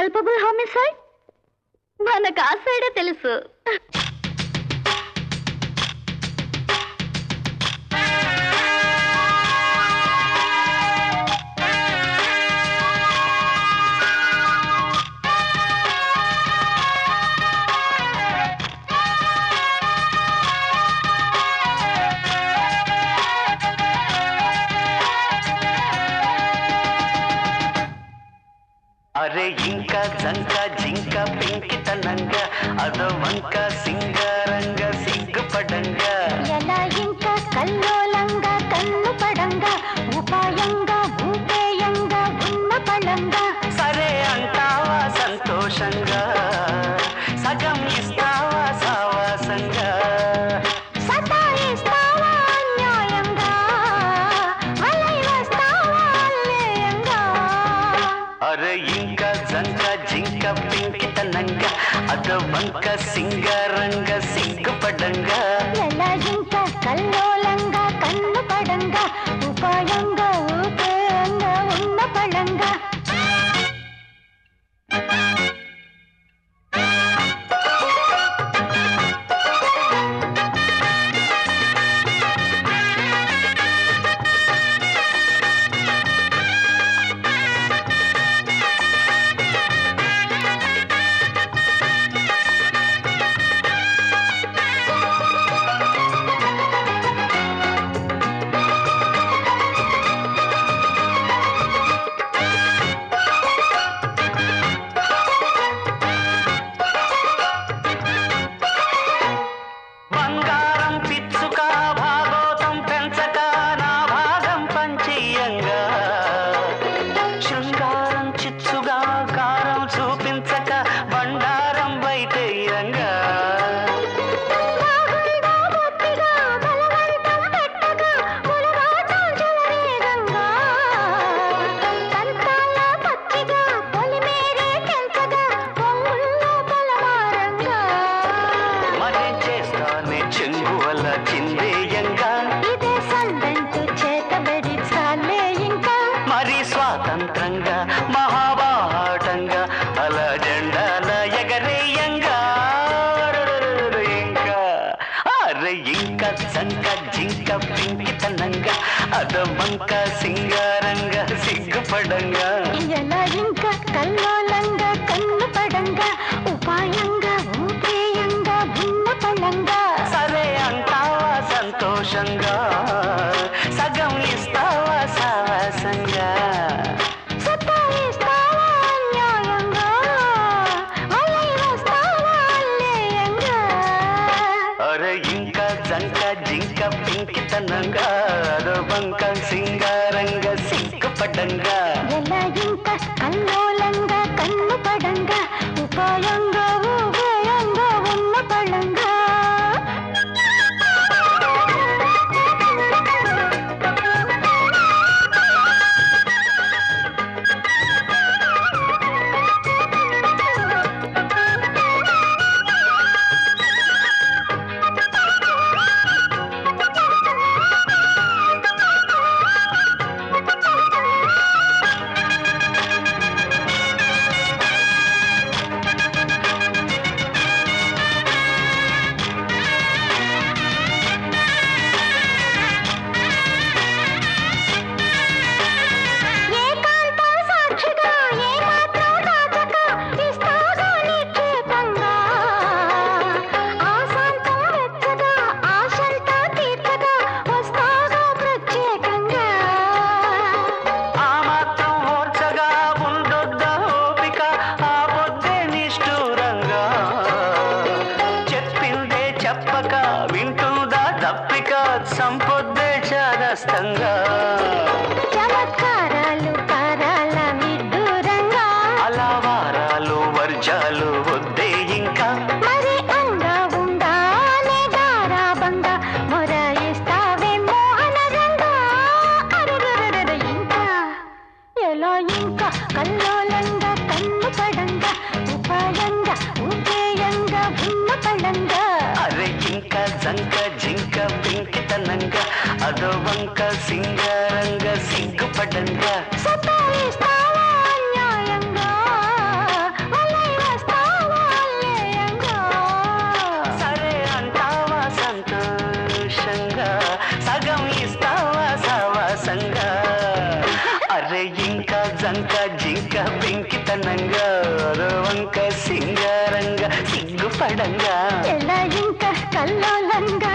Culpable హామిసైడ్ మనకు ఆ సైడే తెలుసు. అరే ఇంకా జంక జింక పెంకితనంగా అదో వంక సింగారంగా సిగ్గుపడంగా ఎలా ఇంకా కల్లోలంగా కన్ను పడంగా ఉపాయంగా ఊపేయంగా ఉన్న పళంగా సరే అంటావా సంతోషంగా సగం ఇస్తావా సావాసంగా సతాయిస్తావా అన్యాయంగా వలై వస్తావా అల్లేయంగా. అరే ఇంకా జంక జింక పెంకితనంగా అదో వంక సింగారంగా సిగ్గుపడంగా ఎలా ఇంకా కల్లోలంగా కన్ను పడంగా ఉపాయంగా ఊపేయంగా ఉన్న పళంగా. బంగారం పిచ్చుక భాగోతం పెంచక నా భాగం పంచియంగా శృంగారం చిచ్చుగా కారం చూపించక బండారం బయటేయంగా రాగుల్గా బొత్తిగా బలవంతం పెట్టగా ములగాటం చెలరేగంగా సంతాల పచ్చిగా పొలిమేరే తెంచగా పొంగుల్లో పొలవారంగా. మరేం చేస్తానే చెంగు వల్ల చిందేయంగా ఇదే సందంటూ చేతబడి చాలే ఇంకా మరి స్వాతంత్రంగా మహాబాటంగా అలా జెండాల ఎగరేయంగా ఇంకా అరే ఇంకా సంక జింక పింకితనంగా అదో వంక సింగారంగా సిగ్గుపడంగా ఎలా ఇంకా కల్లోలంగా కన్ను పడంగా ఉపాయంగా ఊపేయంగా ఉన్న పళంగా సరే అంటావా సంతోషంగా సగం ఇస్తావా సావాసంగా సతాయిస్తావా అన్యాయంగా వలై వస్తావా అల్లేయంగా. అరే ఇంకా జంక జింక పింకితనంగా అదో వంక సింగారంగా సిగ్గుపడంగా ఎలా ఇంకా కల్లోలంగా కన్ను పడంగా ఉపాయంగా ఊపేయంగా ఉన్న పళంగా. ఏకాంతం సాక్షిగా ఏమాత్రం దాచక ఇస్తాగా నిక్షేపంగా ఆశాంతం వెచ్చగా ఆశంతా తీర్చగా వస్తాగా ప్రత్యేకంగా. ఆ మాత్రం ఓర్చగా ఉండొద్ద ఓపిక ఆ పొద్దే నిష్ఠూరంగా చెప్పిందే చెప్పక వింటుందా తప్పిక సంపొద్దే చాదస్తంగా చమత్కారాలు కారాల విడ్డూరంగా అలా వారాలు వర్జాలు వద్దే ఇంకా మరి అంగా ఉండానే గారాబంగా మొరాయిస్తావే మోహనరంగా. అరెరెరెరెరె ఇంకా ఎలా ఇంకా కల్లోలంగా కన్ను పడంగా ఉపాయంగా ఊపేయంగా ఉన్న పళంగా. అరే ఇంకా జంక జింక పింకితనంగా అదో వంక సింగారంగా సిగ్గుపడంగా సతాయిస్తావా అన్యాయంగా జింక పెంకితనంగా అదో వంక సింగారంగా సిగ్గుపడంగా ఎలా ఇంకా కల్లోలంగా